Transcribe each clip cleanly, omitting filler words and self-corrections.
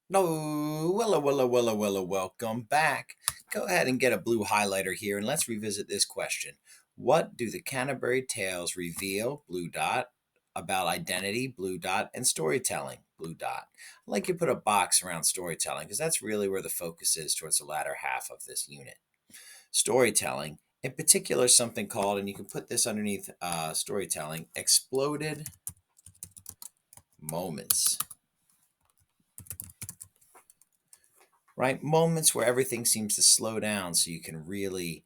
No, wella, welcome back. Go ahead and get a blue highlighter here and let's revisit this question. What do the Canterbury Tales reveal, blue dot, about identity, blue dot, and storytelling, blue dot? I'd like you to put a box around storytelling because that's really where the focus is towards the latter half of this unit. Storytelling, in particular, something called, and you can put this underneath storytelling, exploded moments. Right? Moments where everything seems to slow down so you can really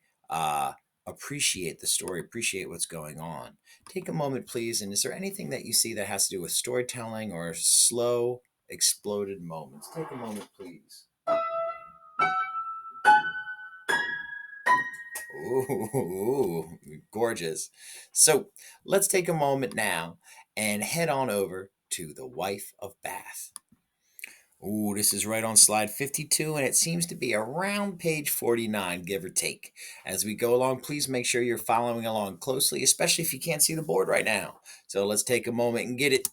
appreciate the story, appreciate what's going on. Take a moment, please. And is there anything that you see that has to do with storytelling or slow, exploded moments? Take a moment, please. Ooh, gorgeous. So let's take a moment now and head on over to The Wife of Bath. Ooh, this is right on slide 52, and it seems to be around page 49, give or take. As we go along, please make sure you're following along closely, especially if you can't see the board right now. So let's take a moment and get it.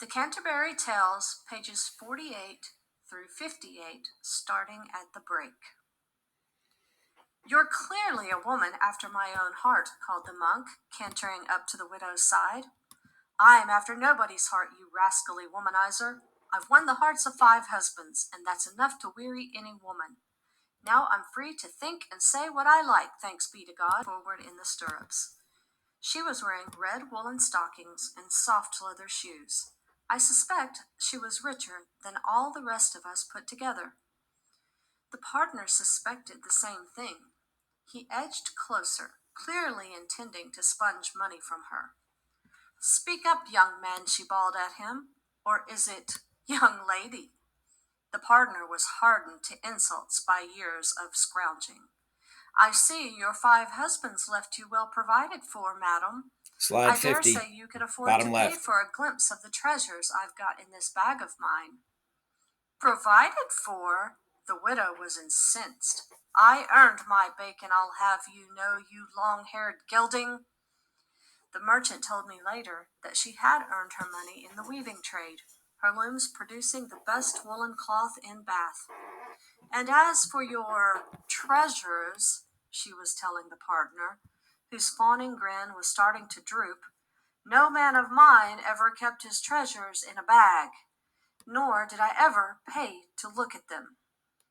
The Canterbury Tales, pages 48 through 58, starting at the break. "You're clearly a woman after my own heart," called the monk, cantering up to the widow's side. "I am after nobody's heart, you rascally womanizer. I've won the hearts of 5 husbands, and that's enough to weary any woman. Now I'm free to think and say what I like, thanks be to God." Forward in the stirrups. She was wearing red woolen stockings and soft leather shoes. I suspect she was richer than all the rest of us put together. The partner suspected the same thing. He edged closer, clearly intending to sponge money from her. "Speak up, young man," she bawled at him. "Or is it young lady?" The partner was hardened to insults by years of scrounging. "I see your 5 husbands left you well provided for, madam. Slide I dare 50, say you could afford bottom to pay left. for a glimpse of the treasures I've got in this bag of mine." "Provided for?" The widow was incensed. "I earned my bacon, I'll have you know, you long-haired gelding." The merchant told me later that she had earned her money in the weaving trade, her looms producing the best woolen cloth in Bath. "And as for your treasures," she was telling the partner, whose fawning grin was starting to droop, "no man of mine ever kept his treasures in a bag, nor did I ever pay to look at them.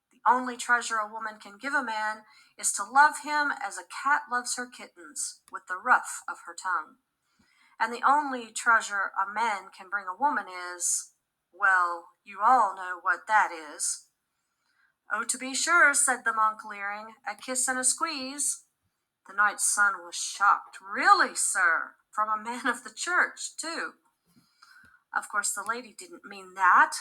The only treasure a woman can give a man is to love him as a cat loves her kittens, with the ruff of her tongue. And the only treasure a man can bring a woman is, well, you all know what that is." "Oh, to be sure," said the monk, leering, "a kiss and a squeeze." The knight's son was shocked. "Really, sir? From a man of the church, too?" "Of course the lady didn't mean that."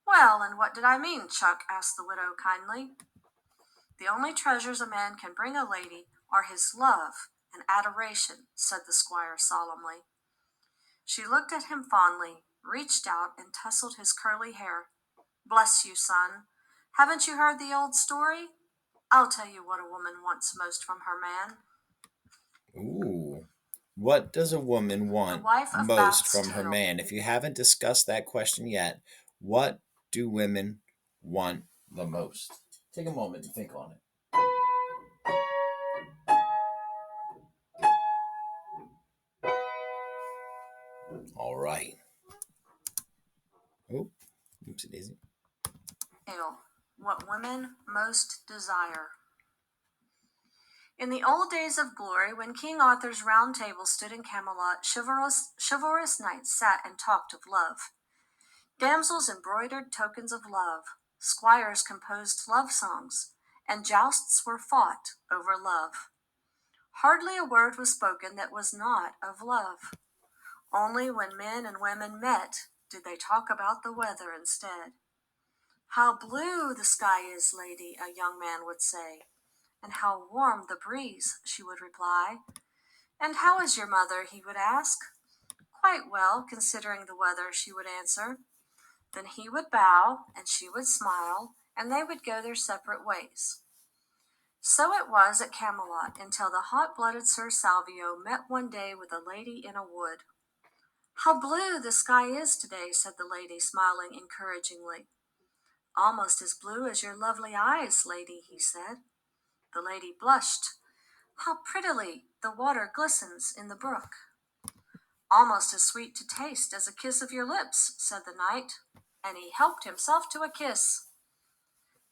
"Well, and what did I mean, Chuck?" asked the widow kindly. "The only treasures a man can bring a lady are his love and adoration," said the squire solemnly. She looked at him fondly, reached out and tousled his curly hair. "Bless you, son. Haven't you heard the old story? I'll tell you what a woman wants most from her man." Ooh. What does a woman The want Wife of most Bath's from her Tale. man? If you haven't discussed that question yet, what do women want the most? Take a moment and think on it. All right. Oh, oopsie daisy. Tale. What Women Most Desire. In the old days of glory, when King Arthur's round table stood in Camelot, chivalrous knights sat and talked of love. Damsels embroidered tokens of love, squires composed love songs, and jousts were fought over love. Hardly a word was spoken that was not of love. Only when men and women met did they talk about the weather instead. "How blue the sky is, lady," a young man would say. "And how warm the breeze," she would reply. "And how is your mother?" he would ask. "Quite well, considering the weather," she would answer. Then he would bow, and she would smile, and they would go their separate ways. So it was at Camelot until the hot-blooded Sir Salvio met one day with a lady in a wood. "How blue the sky is today," said the lady, smiling encouragingly. "Almost as blue as your lovely eyes, lady," he said. The lady blushed. "How prettily the water glistens in the brook." "Almost as sweet to taste as a kiss of your lips," said the knight, and he helped himself to a kiss.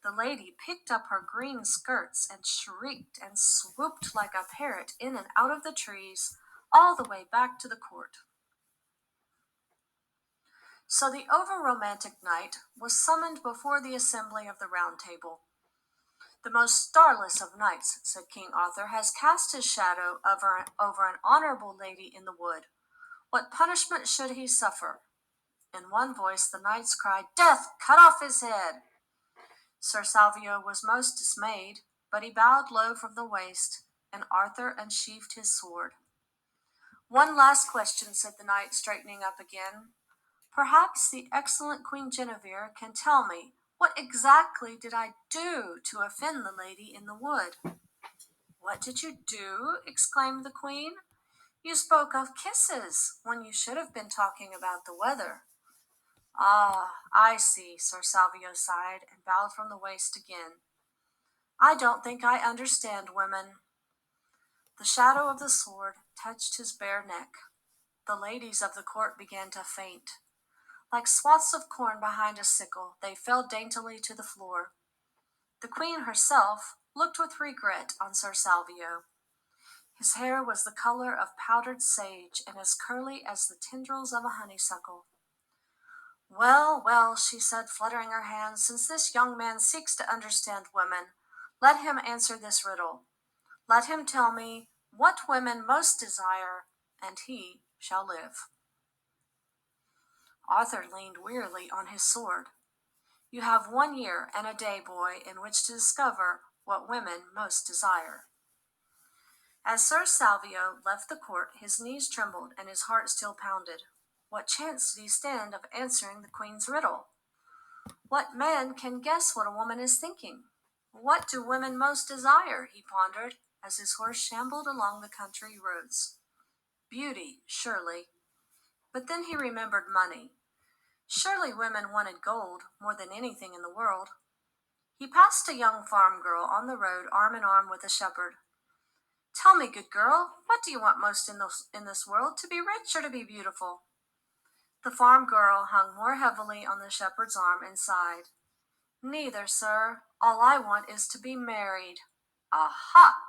The lady picked up her green skirts and shrieked and swooped like a parrot in and out of the trees, all the way back to the court. So the over-romantic knight was summoned before the assembly of the Round Table. "The most starless of knights," said King Arthur, "has cast his shadow over an honorable lady in the wood. What punishment should he suffer?" In one voice the knights cried, "Death! Cut off his head!" Sir Salvio was most dismayed, but he bowed low from the waist, and Arthur unsheathed his sword. "One last question," said the knight, straightening up again. "Perhaps the excellent Queen Guinevere can tell me what exactly did I do to offend the lady in the wood?" "What did you do?" exclaimed the queen. "You spoke of kisses when you should have been talking about the weather." "Ah, I see," Sir Salvio sighed and bowed from the waist again. "I don't think I understand women." The shadow of the sword touched his bare neck. The ladies of the court began to faint. Like swaths of corn behind a sickle, they fell daintily to the floor. The queen herself looked with regret on Sir Salvio. His hair was the color of powdered sage and as curly as the tendrils of a honeysuckle. "Well, well," she said, fluttering her hands, "since this young man seeks to understand women, let him answer this riddle. Let him tell me what women most desire, and he shall live." Arthur leaned wearily on his sword. "You have 1 year and a day, boy, in which to discover what women most desire." As Sir Salvio left the court, his knees trembled and his heart still pounded. What chance did he stand of answering the queen's riddle? What man can guess what a woman is thinking? What do women most desire? He pondered as his horse shambled along the country roads. Beauty, surely. But then he remembered money. Surely women wanted gold more than anything in the world. He passed a young farm girl on the road, arm in arm with a shepherd. "Tell me, good girl, what do you want most in this world, to be rich or to be beautiful?" The farm girl hung more heavily on the shepherd's arm and sighed. "Neither, sir. All I want is to be married." "Aha!"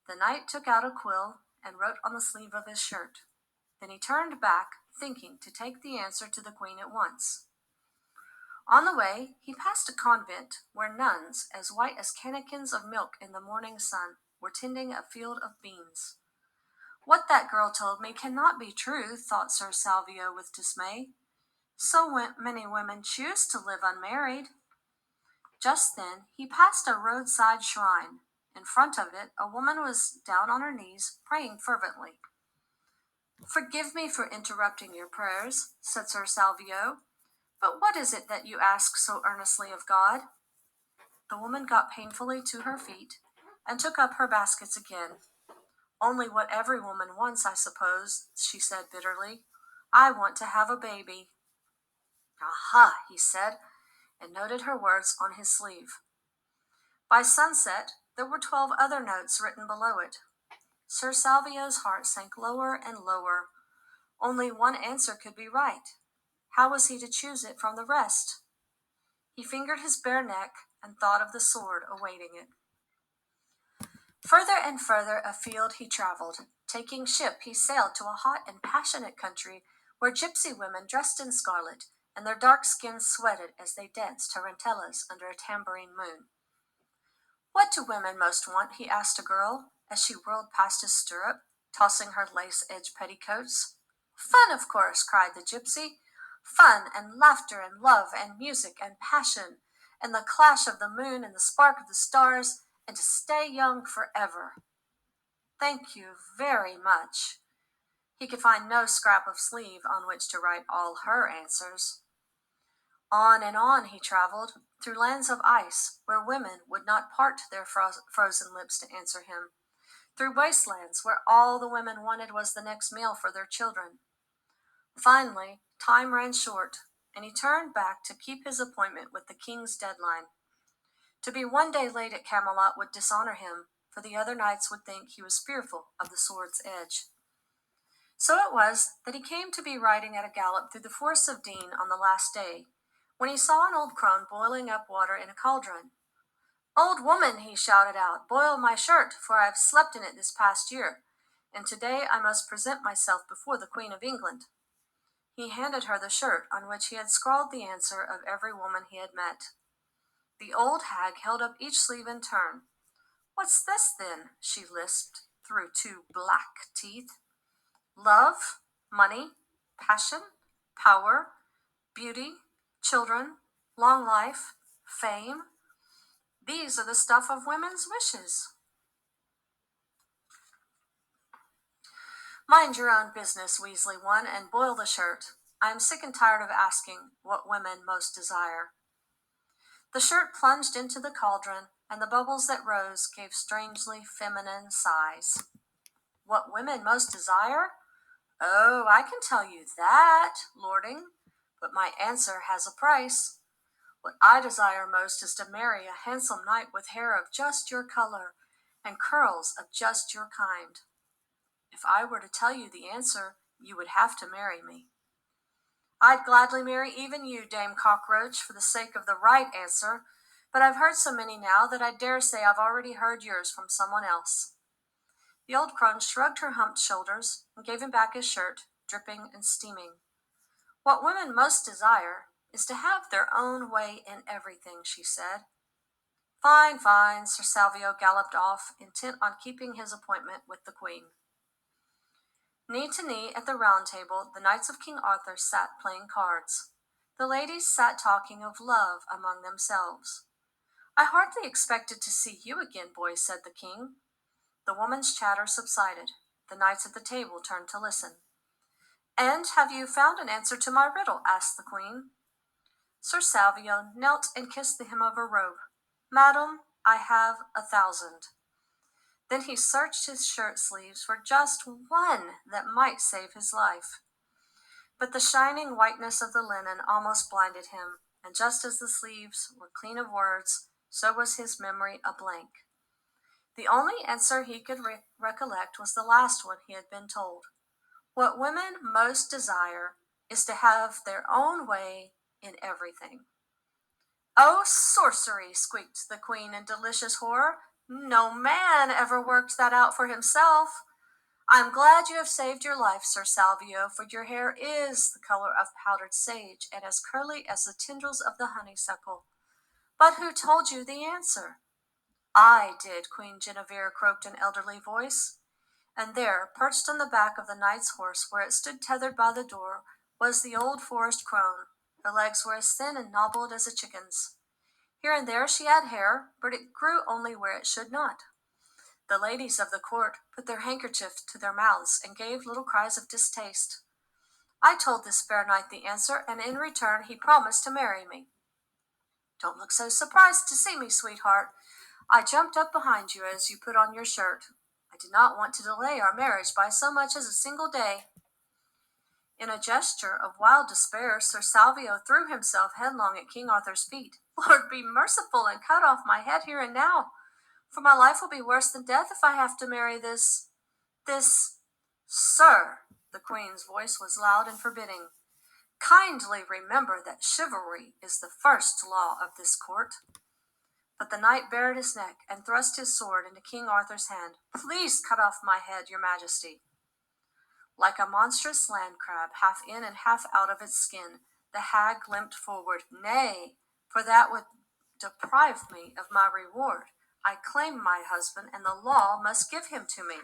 The knight took out a quill and wrote on the sleeve of his shirt. Then he turned back, thinking to take the answer to the queen at once. On the way, he passed a convent where nuns, as white as cannikins of milk in the morning sun, were tending a field of beans. "What that girl told me cannot be true," thought Sir Salvio with dismay. "So many women choose to live unmarried." Just then he passed a roadside shrine. In front of it, a woman was down on her knees, praying fervently. "Forgive me for interrupting your prayers," said Sir Salvio, "but what is it that you ask so earnestly of God?" The woman got painfully to her feet and took up her baskets again. "Only what every woman wants, I suppose," she said bitterly. "I want to have a baby." "Aha!" he said, and noted her words on his sleeve. By sunset, there were 12 other notes written below it. Sir Salvio's heart sank lower and lower. Only one answer could be right. How was he to choose it from the rest? He fingered his bare neck and thought of the sword awaiting it. Further and further afield he traveled. Taking ship, he sailed to a hot and passionate country where gypsy women dressed in scarlet, and their dark skins sweated as they danced tarantellas under a tambourine moon. "What do women most want?" he asked a girl, as she whirled past his stirrup, tossing her lace-edged petticoats. "Fun, of course," cried the gypsy. "Fun and laughter and love and music and passion, and the clash of the moon and the spark of the stars, and to stay young forever." "Thank you very much." He could find no scrap of sleeve on which to write all her answers. On he traveled, through lands of ice, where women would not part their frozen lips to answer him, through wastelands where all the women wanted was the next meal for their children. Finally, time ran short, and he turned back to keep his appointment with the king's deadline. To be one day late at Camelot would dishonor him, for the other knights would think he was fearful of the sword's edge. So it was that he came to be riding at a gallop through the forests of Dean on the last day, when he saw an old crone boiling up water in a cauldron. "Old woman," he shouted out, "boil my shirt, for I have slept in it this past year, and today I must present myself before the Queen of England." He handed her the shirt on which he had scrawled the answer of every woman he had met. The old hag held up each sleeve in turn. "What's this, then?" she lisped through two black teeth. "Love, money, passion, power, beauty, children, long life, fame. These are the stuff of women's wishes." "Mind your own business, Weasley one, and boil the shirt. I am sick and tired of asking what women most desire." The shirt plunged into the cauldron, and the bubbles that rose gave strangely feminine sighs. "What women most desire? Oh, I can tell you that, lording, but my answer has a price. What I desire most is to marry a handsome knight with hair of just your color and curls of just your kind. If I were to tell you the answer, you would have to marry me." "I'd gladly marry even you, Dame Cockroach, for the sake of the right answer, but I've heard so many now that I dare say I've already heard yours from someone else." The old crone shrugged her humped shoulders and gave him back his shirt, dripping and steaming. "What women most desire is to have their own way in everything," she said. "Fine, fine," Sir Salvio galloped off, intent on keeping his appointment with the Queen. Knee to knee at the round table, the knights of King Arthur sat playing cards. The ladies sat talking of love among themselves. "I hardly expected to see you again, boys," said the king. The woman's chatter subsided. The knights at the table turned to listen. "And have you found an answer to my riddle?" asked the queen. Sir Salvio knelt and kissed the hem of her robe. "Madam, I have 1,000. Then he searched his shirt sleeves for just one that might save his life. But the shining whiteness of the linen almost blinded him, and just as the sleeves were clean of words, so was his memory a blank. The only answer he could recollect was the last one he had been told. What women most desire is to have their own way in everything. "Oh, sorcery!" squeaked the queen in delicious horror. "No man ever worked that out for himself. I'm glad you have saved your life, Sir Salvio, for your hair is the color of powdered sage and as curly as the tendrils of the honeysuckle. But who told you the answer?" "I did," Queen Guinevere croaked an elderly voice. And there, perched on the back of the knight's horse, where it stood tethered by the door, was the old forest crone. Her legs were as thin and knobbled as a chicken's. Here and there she had hair, but it grew only where it should not. The ladies of the court put their handkerchiefs to their mouths and gave little cries of distaste. I told this fair knight the answer, and in return he promised to marry me. Don't look so surprised to see me, sweetheart. I jumped up behind you as you put on your shirt. I did not want to delay our marriage by so much as a single day." In a gesture of wild despair, Sir Salvio threw himself headlong at King Arthur's feet. "Lord, be merciful and cut off my head here and now, for my life will be worse than death if I have to marry this... Sir," the queen's voice was loud and forbidding, "kindly remember that chivalry is the first law of this court." But the knight bared his neck and thrust his sword into King Arthur's hand. "Please cut off my head, your majesty." Like a monstrous land crab, half in and half out of its skin, the hag limped forward. "Nay, for that would deprive me of my reward. I claim my husband, and the law must give him to me."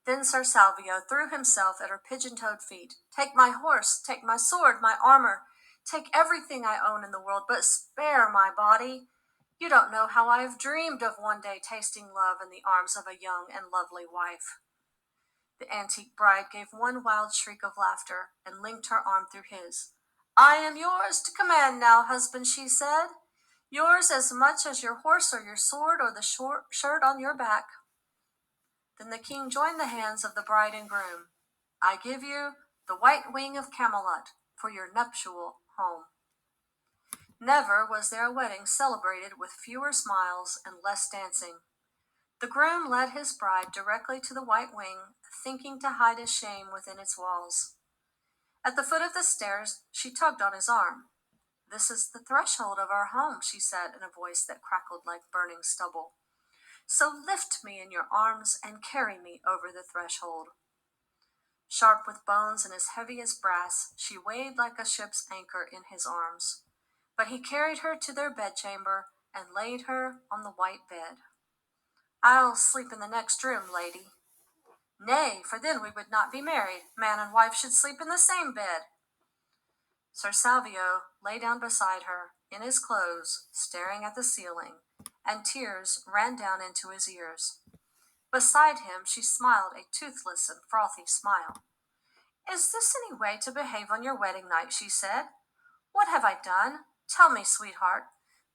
Then Sir Salvio threw himself at her pigeon-toed feet. "Take my horse, take my sword, my armor, take everything I own in the world, but spare my body. You don't know how I have dreamed of one day tasting love in the arms of a young and lovely wife." The antique bride gave one wild shriek of laughter and linked her arm through his. I am yours to command now, husband, she said. Yours as much as your horse or your sword or the short shirt on your back. Then the king joined the hands of the bride and groom. I give you the white wing of Camelot for your nuptial home. Never was there a wedding celebrated with fewer smiles and less dancing. The groom led his bride directly to the white wing, thinking to hide his shame within its walls. At the foot of the stairs, she tugged on his arm. This is the threshold of our home, she said in a voice that crackled like burning stubble. So lift me in your arms and carry me over the threshold. Sharp with bones and as heavy as brass, she weighed like a ship's anchor in his arms. But he carried her to their bedchamber and laid her on the white bed. I'll sleep in the next room, lady. Nay, for then we would not be married. Man and wife should sleep in the same bed. Sir Salvio lay down beside her, in his clothes, staring at the ceiling, and tears ran down into his ears. Beside him she smiled a toothless and frothy smile. Is this any way to behave on your wedding night? She said. What have I done? Tell me, sweetheart.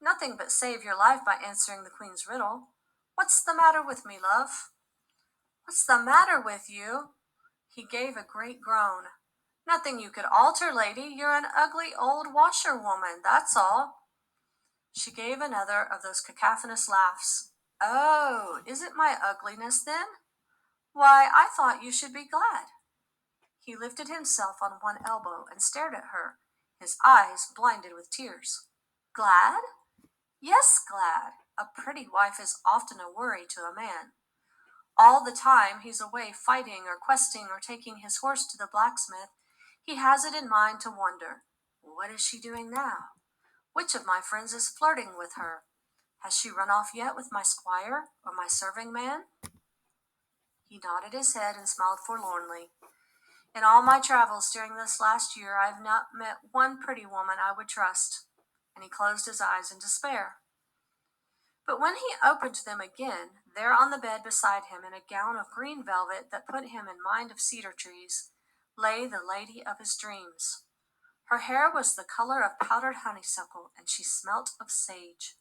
Nothing but save your life by answering the queen's riddle. What's the matter with me, love? What's the matter with you? He gave a great groan. Nothing you could alter, lady. You're an ugly old washerwoman, that's all. She gave another of those cacophonous laughs. Oh, is it my ugliness then? Why, I thought you should be glad. He lifted himself on one elbow and stared at her, his eyes blinded with tears. Glad? Yes, glad. A pretty wife is often a worry to a man. All the time he's away fighting or questing or taking his horse to the blacksmith, he has it in mind to wonder, what is she doing now? Which of my friends is flirting with her? Has she run off yet with my squire or my serving man? He nodded his head and smiled forlornly. In all my travels during this last year, I have not met one pretty woman I would trust. And he closed his eyes in despair. But when he opened them again, there on the bed beside him, in a gown of green velvet that put him in mind of cedar trees, lay the lady of his dreams. Her hair was the color of powdered honeysuckle, and she smelt of sage.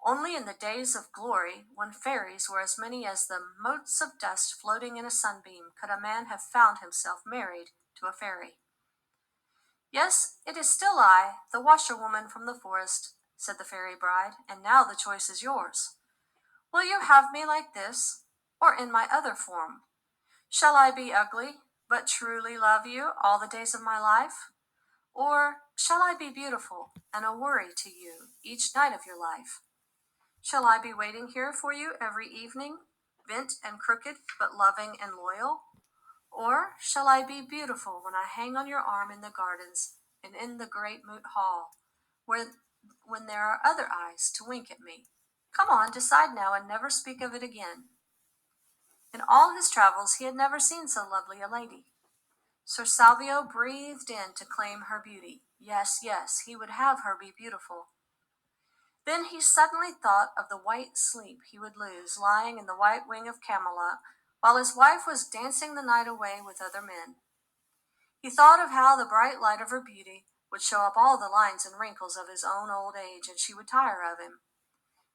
Only in the days of glory, when fairies were as many as the motes of dust floating in a sunbeam, could a man have found himself married to a fairy. Yes, it is still I, the washerwoman from the forest, said the fairy bride, and now the choice is yours. Will you have me like this, or in my other form? Shall I be ugly, but truly love you all the days of my life? Or shall I be beautiful and a worry to you each night of your life? Shall I be waiting here for you every evening, bent and crooked, but loving and loyal? Or shall I be beautiful when I hang on your arm in the gardens and in the great moot hall, when there are other eyes to wink at me? Come on, decide now and never speak of it again. In all his travels he had never seen so lovely a lady. Sir Salvio breathed in to claim her beauty. Yes, yes, he would have her be beautiful. Then he suddenly thought of the white sleep he would lose lying in the white wing of Camelot while his wife was dancing the night away with other men. He thought of how the bright light of her beauty would show up all the lines and wrinkles of his own old age, and she would tire of him.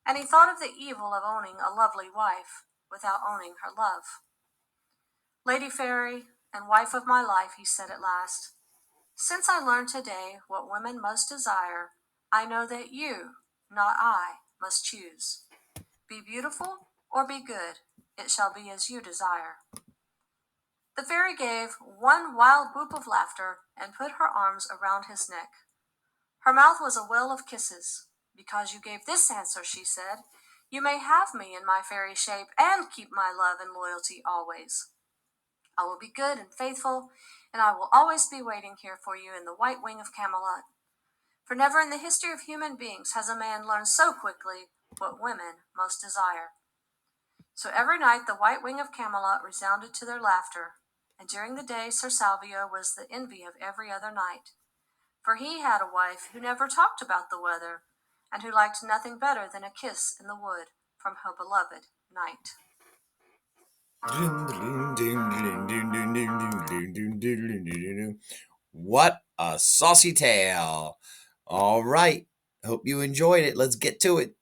And he thought of the evil of owning a lovely wife without owning her love. Lady Fairy and wife of my life, he said at last, since I learned today what women most desire, I know that you, not I, must choose. Be beautiful or be good, it shall be as you desire. The fairy gave one wild whoop of laughter and put her arms around his neck. Her mouth was a well of kisses. Because you gave this answer, she said, you may have me in my fairy shape and keep my love and loyalty always. I will be good and faithful, and I will always be waiting here for you in the white wing of Camelot. For never in the history of human beings has a man learned so quickly what women most desire. So every night the white wing of Camelot resounded to their laughter, and during the day Sir Salvio was the envy of every other knight. For he had a wife who never talked about the weather, and who liked nothing better than a kiss in the wood from her beloved knight. What a saucy tale. All right. Hope you enjoyed it. Let's get to it.